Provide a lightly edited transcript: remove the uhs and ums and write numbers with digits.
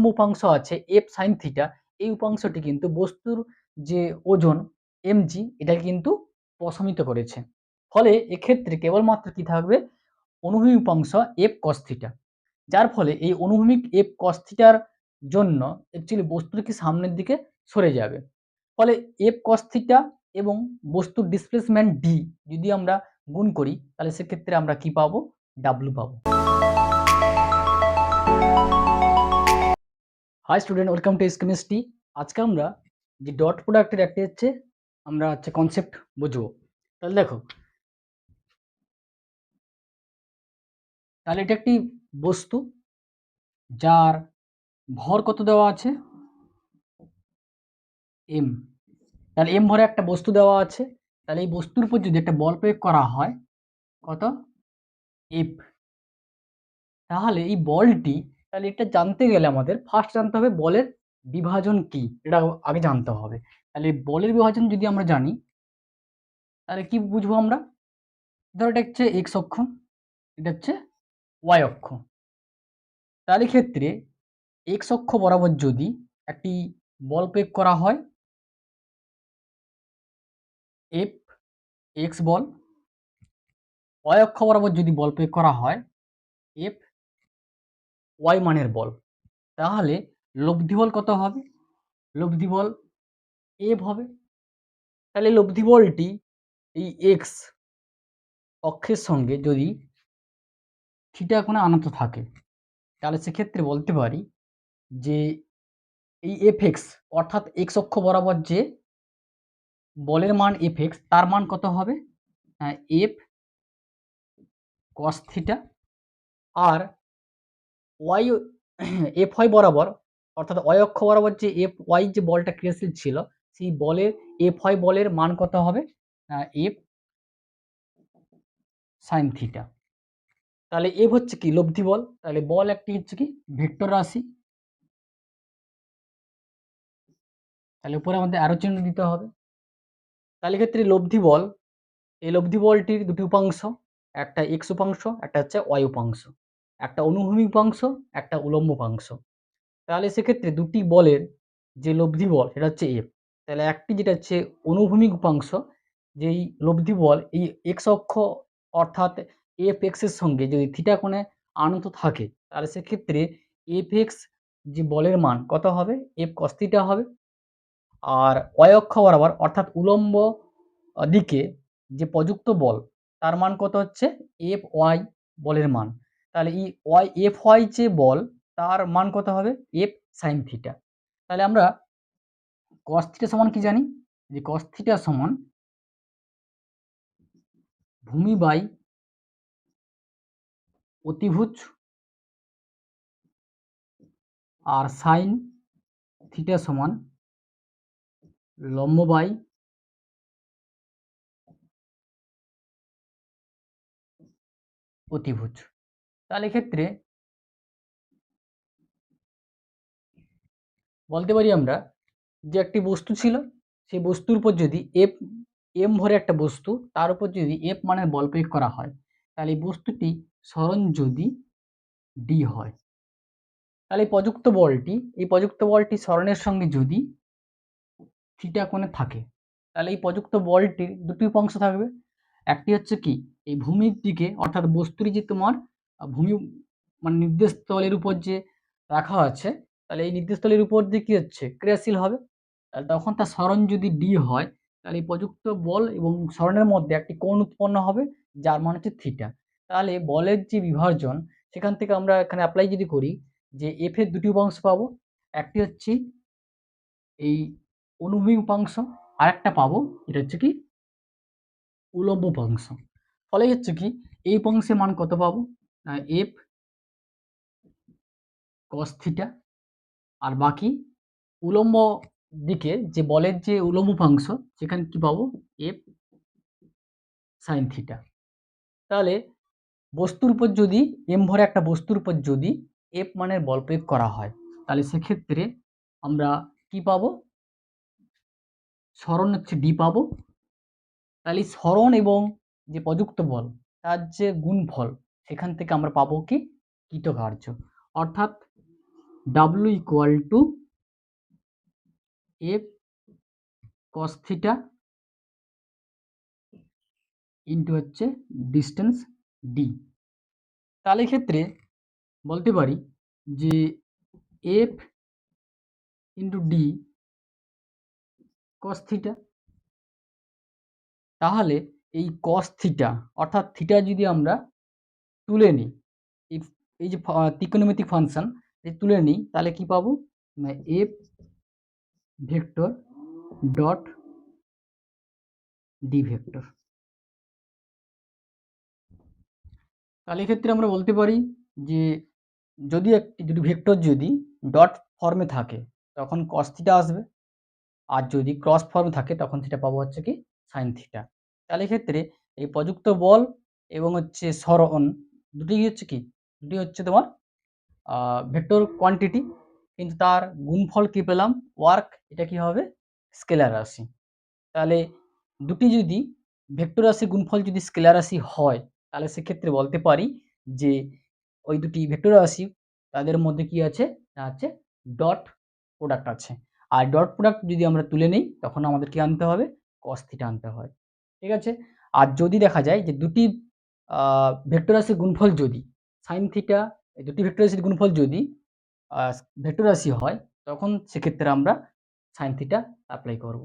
উলম্ব উপাংশ আছে এফ সাইন থিটা, এই উপাংশটি কিন্তু বস্তুর যে ওজন mg এটাকে কিন্তু প্রশমিত করেছে। ফলে এক্ষেত্রে কেবলমাত্র কি থাকবে, অনুভূমিক উপাংশ এফ কস থিটা, যার ফলে এই অনুভূমিক এফ কস থিটার জন্য অ্যাকচুয়ালি বস্তুটি সামনের দিকে সরে যাবে। ফলে এফ কস থিটা এবং বস্তুর ডিসপ্লেসমেন্ট ডি যদি আমরা গুণ করি তাহলে সেক্ষেত্রে আমরা কি পাবো, ডাব্লু পাবো। Hi student, welcome to chemistry. আজকে আমরা যে ডট প্রোডাক্টের একটা হচ্ছে আমরা কনসেপ্ট বুঝবো। তাহলে দেখো, তাহলে এটা একটি বস্তু যার ভর কত দেওয়া আছে, এম। তাহলে এম ভরে একটা বস্তু দেওয়া আছে, তাহলে এই বস্তুর উপর যদি একটা বল প্রয়োগ করা হয় কত, এফ, তাহলে এই বলটি, তাহলে এটা জানতে গেলে আমাদের ফার্স্ট জানতে হবে বলের বিভাজন কি, এটা আগে জানতে হবে। তাহলে বলের বিভাজন যদি আমরা জানি তাহলে কি বুঝবো আমরা, ধরো এটা হচ্ছে এক্স অক্ষ, এটা হচ্ছে ওয়াই অক্ষ। তাহলে ক্ষেত্রে এক্স অক্ষ বরাবর যদি একটি বল প্রয়োগ করা হয় এফ এক্স বল, ওয়াই অক্ষ বরাবর যদি বল প্রয়োগ করা হয় এফ ওয়াই মানের বল, তাহলে লব্ধি বল কত হবে, লব্ধি বল এফ হবে। তাহলে লব্ধি বলটি এই এক্স অক্ষের সঙ্গে যদি থিটা কোণে আনত থাকে তাহলে সেক্ষেত্রে বলতে পারি যে এই এফ এক্স অর্থাৎ এক্স অক্ষ বরাবর যে বলের মান এফ এক্স তার মান কত হবে, এফ কস থিটা। আর ওয়াই এফ ওয়াই বরাবর অর্থাৎ ওয়াই অক্ষ বরাবর যে এফ ওয়াই যে বলটা ক্রিয়াশীল ছিল সেই বলের এফ ওয়াই বলের মান কত হবে, এফ সাইন থিটা। তাহলে এফ হচ্ছে কি লব্ধি বল, তাহলে বল একটি হচ্ছে কি ভেক্টর রাশি, তাহলে উপরে আমাদের আরো চিহ্ন দিতে হবে। তাহলে ক্ষেত্রে লব্ধি বল, এই লব্ধি বলটির দুটি উপাংশ, একটা এক্স উপাংশ একটা হচ্ছে ওয়াই উপাংশ, একটা অনুভূমিক উপাংশ একটা উলম্ব উপাংশ। তাহলে সেক্ষেত্রে দুটি বলের যে লব্ধি বল সেটা হচ্ছে এফ, তাহলে একটি যেটা হচ্ছে অনুভূমিক উপাংশ, যেই লব্ধি বল এই এক্স অক্ষ অর্থাৎ এফ এক্স এর সঙ্গে যদি থিটা কোণে আনত থাকে তাহলে সেক্ষেত্রে এফ এক্স যে বলের মান কত হবে, এফ কস থিটা হবে। আর ওয়াই অক্ষ বরাবর অর্থাৎ উলম্ব দিকে যে প্রযুক্ত বল তার মান কত হচ্ছে, এফ ওয়াই বলের মান। তাহলে এই ওয়াই এফ ওয়াই যে বল তার মান কত হবে, এফ সাইন থিটা। তাহলে আমরা কস থিটা সমান কি জানি, যে কস থিটা সমান ভূমি বাই অতিভুজ আর সাইন থিটা সমান লম্ব বাই অতিভুজ। তাহলে এক্ষেত্রে বলতে পারি আমরা যে একটি বস্তু ছিল, সেই বস্তুর উপর যদি এফ এম ভরে একটা বস্তু তার উপর যদি এফ মানের বল প্রয়োগ করা হয় তাহলে এই বস্তুটি সরণ যদি ডি হয়, তাহলে এই প্রযুক্ত বলটি সরণের সঙ্গে যদি থিটা কোণে থাকে তাহলে এই প্রযুক্ত বলটির দুটি উপাংশ থাকবে, একটি হচ্ছে কি এই ভূমির দিকে অর্থাৎ বস্তুর যে তোমার ভূমি মানে নির্দেশ তলের উপর যে রাখা আছে, তাহলে এই নির্দেশ তলের উপর দিয়ে কি হচ্ছে ক্রিয়াশীল হবে, তাহলে তখন তার সরণ যদি ডি হয় তাহলে এই প্রযুক্ত বল এবং সরণের মধ্যে একটি কোণ উৎপন্ন হবে যার মান হচ্ছে থিটা। তাহলে বলের যে বিভাজন সেখান থেকে আমরা এখানে অ্যাপ্লাই যদি করি যে এফ এর দুটি উপাংশ পাবো, একটি হচ্ছে এই অনুভূমিক উপাংশ আর একটা পাবো এটা হচ্ছে কি উলম্ব উপাংশ। ফলে হচ্ছে কি এই উপাংশের মান কত পাবো, এফ কস থিটা, আর বাকি উলম্ব দিকে যে বলের যে উলম্ব উপাংশ সেখানে কি পাবো, এফ সাইন থিটা। তাহলে বস্তুর উপর যদি এম ভরে একটা বস্তুর উপর যদি এফ মানের বল প্রয়োগ করা হয় তাহলে সেক্ষেত্রে আমরা কি পাবো, সরণ হচ্ছে ডি পাবো। তাহলে সরণ এবং যে প্রযুক্ত বল তার যে গুণফল সেখান থেকে আমরা পাবো কি কৃতকার্য, অর্থাৎ W equal to F cos theta into হচ্ছে ডিস্টেন্স ডি। তাহলে ক্ষেত্রে বলতে পারি যে F into D cos theta. তাহলে এই কস থিটা অর্থাৎ থিটা যদি আমরা তুলে নিই, এই যে ত্রিকোণমিতিক ফাংশন তুলে নিই, তাহলে কি পাবো না F vector dot D vector. তাহলে এক্ষেত্রে আমরা বলতে পারি যে যদি ভেক্টর যদি ডট ফর্মে থাকে তখন কস থিটা আসবে, আর যদি ক্রস ফর্মে থাকে তখন সেটা পাবো হচ্ছে কি সাইন থিটা। তাহলে এক্ষেত্রে এই প্রযুক্ত বল এবং হচ্ছে সরণ দুটি হচ্ছে তোমার ভেক্টর কোয়ান্টিটি, কিন্তু তার গুণফল কি পেলাম ওয়ার্ক, এটা কি হবে স্কেলার রাশি। তাহলে দুটি যদি ভেক্টর রাশির গুণফল যদি স্কেলার রাশি হয় তাহলে সেক্ষেত্রে বলতে পারি যে ওই দুটি ভেক্টর রাশি তাদের মধ্যে কি আছে না আছে ডট প্রোডাক্ট আছে। আর ডট প্রোডাক্ট যদি আমরা তুলে নিই তখন আমাদের কি আনতে হবে কস থিটা আনতে হয়। ঠিক আছে। আর যদি দেখা যায় যে দুটি ভেক্টর রাশির গুণফল যদি সাইন থিটা, এই দুটি ভেক্টর রাশির গুণফল যদি ভেক্টর রাশি হয় তখন সেক্ষেত্রে আমরা সাইন থিটা অ্যাপ্লাই করব।